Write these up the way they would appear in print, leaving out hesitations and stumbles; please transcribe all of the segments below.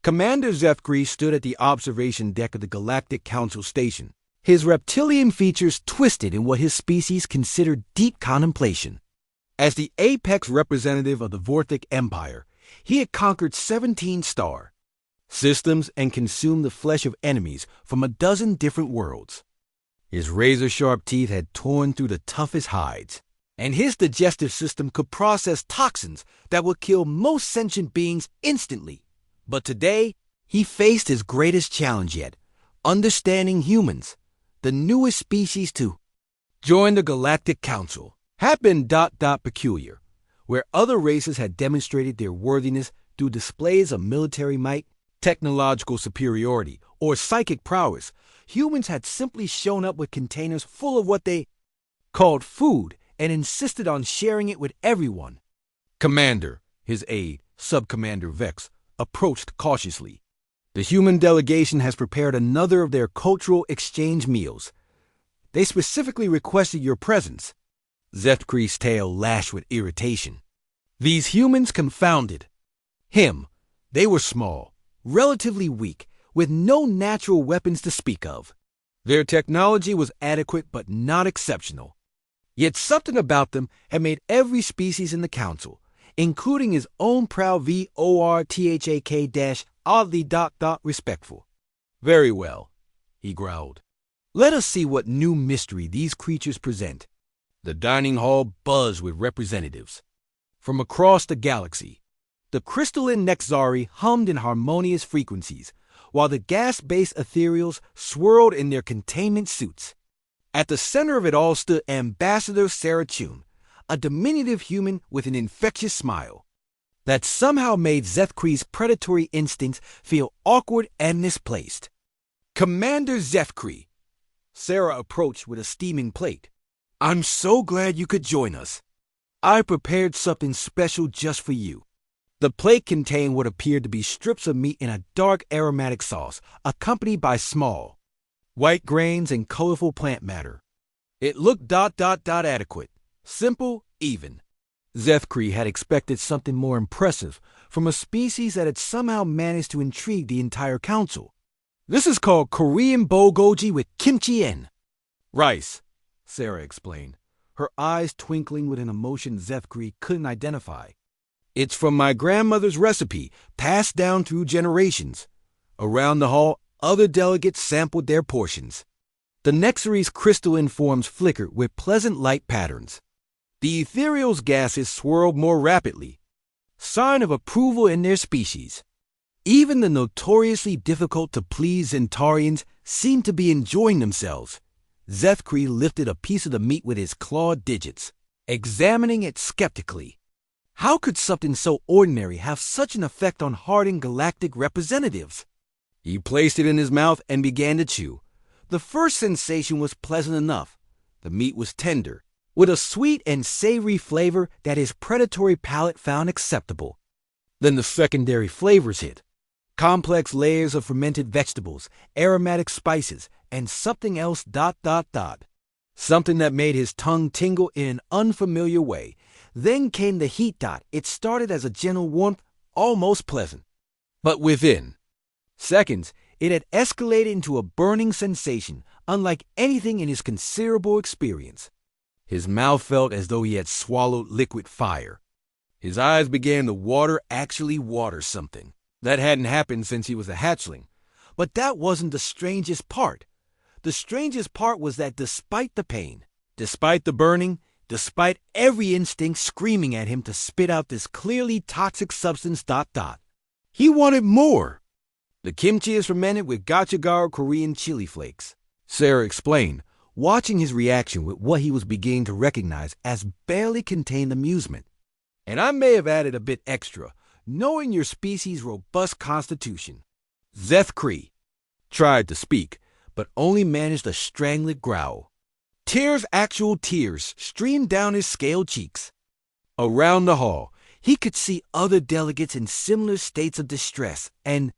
Commander Zefkri stood at the observation deck of the Galactic Council station, his reptilian features twisted in what his species considered deep contemplation. As the apex representative of the Vorthic Empire, he had conquered 17 star systems and consumed the flesh of enemies from a dozen different worlds. His razor-sharp teeth had torn through the toughest hides, and his digestive system could process toxins that would kill most sentient beings instantly. But today, he faced his greatest challenge yet, understanding humans, the newest species to join the Galactic Council, had been peculiar, where other races had demonstrated their worthiness through displays of military might, technological superiority, or psychic prowess. Humans had simply shown up with containers full of what they called food and insisted on sharing it with everyone. Commander, his aide, Subcommander Vex, approached cautiously. The human delegation has prepared another of their cultural exchange meals. They specifically requested your presence. Zefkri's tail lashed with irritation. These humans confounded him. They were small, relatively weak, with no natural weapons to speak of. Their technology was adequate but not exceptional. Yet something about them had made every species in the council, including his own proud VORTHAK-oddly respectful. Very well, he growled. Let us see what new mystery these creatures present. The dining hall buzzed with representatives. From across the galaxy, the crystalline Nexari hummed in harmonious frequencies, while the gas-based ethereals swirled in their containment suits. At the center of it all stood Ambassador Sarah Chun, a diminutive human with an infectious smile that somehow made Zefkri's predatory instincts feel awkward and misplaced. Commander Zefkri, Sarah approached with a steaming plate. I'm so glad you could join us. I prepared something special just for you. The plate contained what appeared to be strips of meat in a dark aromatic sauce, accompanied by small, white grains and colorful plant matter. It looked adequate, simple, even. Zefkri had expected something more impressive from a species that had somehow managed to intrigue the entire council. This is called Korean bulgogi with kimchi in. Rice, Sarah explained, her eyes twinkling with an emotion Zefkri couldn't identify. It's from my grandmother's recipe, passed down through generations. Around the hall, other delegates sampled their portions. The Nexari's crystalline forms flickered with pleasant light patterns. The ethereal's gases swirled more rapidly, sign of approval in their species. Even the notoriously difficult-to-please Zentarians seemed to be enjoying themselves. Zefkri lifted a piece of the meat with his clawed digits, examining it skeptically. How could something so ordinary have such an effect on hardened galactic representatives? He placed it in his mouth and began to chew. The first sensation was pleasant enough. The meat was tender, with a sweet and savory flavor that his predatory palate found acceptable. Then the secondary flavors hit. Complex layers of fermented vegetables, aromatic spices, and something else ... Something that made his tongue tingle in an unfamiliar way. Then came the heat . It started as a gentle warmth, almost pleasant. But within seconds, it had escalated into a burning sensation, unlike anything in his considerable experience. His mouth felt as though he had swallowed liquid fire. His eyes began to water something. That hadn't happened since he was a hatchling. But that wasn't the strangest part. The strangest part was that despite the pain, despite the burning, despite every instinct screaming at him to spit out this clearly toxic substance ... he wanted more. The kimchi is fermented with gochugaru Korean chili flakes, Sarah explained, watching his reaction with what he was beginning to recognize as barely contained amusement. And I may have added a bit extra, knowing your species' robust constitution. Zefkri tried to speak, but only managed a strangled growl. Actual tears streamed down his scaled cheeks. Around the hall, he could see other delegates in similar states of distress, and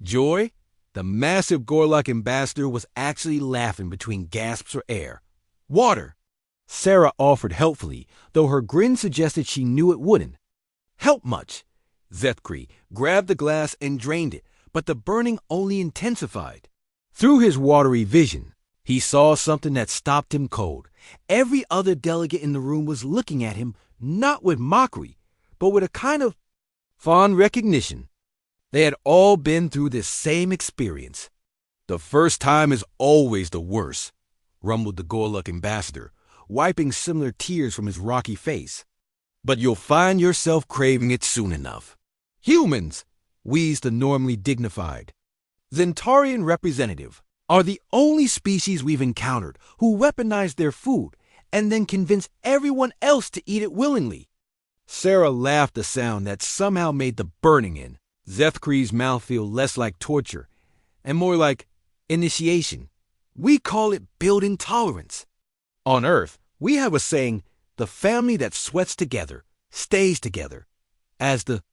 Joy, the massive Gorlock ambassador, was actually laughing between gasps for air. Water, Sarah offered helpfully, though her grin suggested she knew it wouldn't help much. Zefkri grabbed the glass and drained it, but the burning only intensified. Through his watery vision, he saw something that stopped him cold. Every other delegate in the room was looking at him, not with mockery, but with a kind of fond recognition. They had all been through this same experience. "The first time is always the worst," rumbled the Gorluk ambassador, wiping similar tears from his rocky face. "But you'll find yourself craving it soon enough." "Humans," wheezed the normally dignified Zentarian representative, "are the only species we've encountered who weaponize their food and then convince everyone else to eat it willingly." Sarah laughed a sound that somehow made the burning in Zethkri's mouth feel less like torture and more like initiation. "We call it building tolerance. On Earth, we have a saying, 'The family that sweats together stays together.'" As the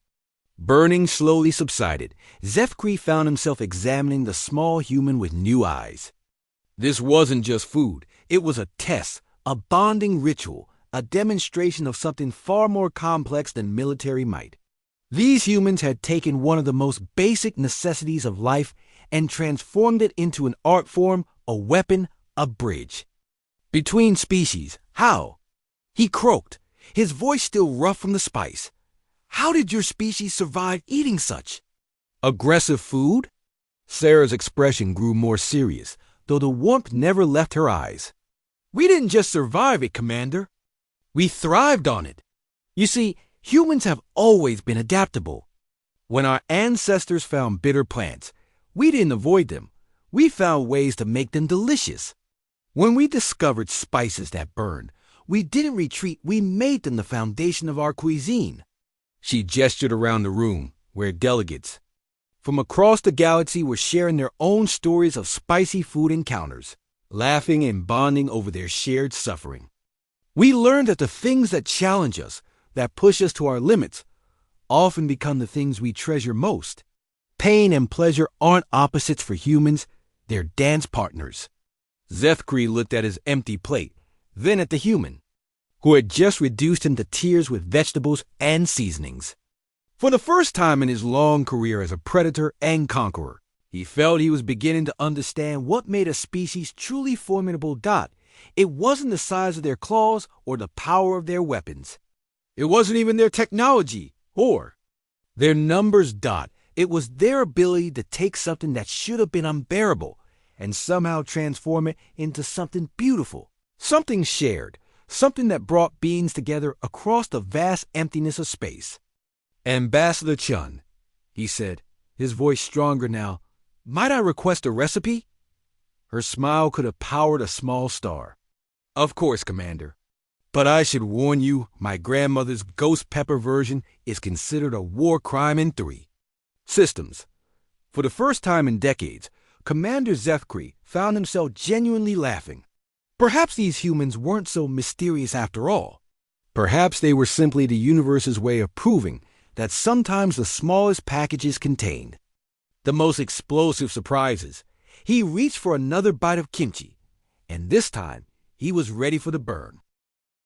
burning slowly subsided, Zethkri found himself examining the small human with new eyes. This wasn't just food. It was a test, a bonding ritual, a demonstration of something far more complex than military might. These humans had taken one of the most basic necessities of life and transformed it into an art form, a weapon, a bridge. "Between species, how?" He croaked, his voice still rough from the spice. "How did your species survive eating such aggressive food?" Sarah's expression grew more serious, though the warmth never left her eyes. "We didn't just survive it, Commander. We thrived on it. You see, humans have always been adaptable. When our ancestors found bitter plants, we didn't avoid them. We found ways to make them delicious. When we discovered spices that burned, we didn't retreat, we made them the foundation of our cuisine." She gestured around the room, where delegates from across the galaxy were sharing their own stories of spicy food encounters, laughing and bonding over their shared suffering. "We learned that the things that challenge us, that push us to our limits, often become the things we treasure most. Pain and pleasure aren't opposites for humans, they're dance partners." Zethkri looked at his empty plate, then at the human, who had just reduced him to tears with vegetables and seasonings. For the first time in his long career as a predator and conqueror, he felt he was beginning to understand what made a species truly formidable. It wasn't the size of their claws or the power of their weapons. It wasn't even their technology or their numbers. It was their ability to take something that should have been unbearable and somehow transform it into something beautiful, something shared, something that brought beings together across the vast emptiness of space. "Ambassador Chun," he said, his voice stronger now, "might I request a recipe?" Her smile could have powered a small star. "Of course, Commander. But I should warn you, my grandmother's ghost pepper version is considered a war crime in 3 systems." For the first time in decades, Commander Zethkri found himself genuinely laughing. Perhaps these humans weren't so mysterious after all. Perhaps they were simply the universe's way of proving that sometimes the smallest packages contained the most explosive surprises. He reached for another bite of kimchi, and this time he was ready for the burn.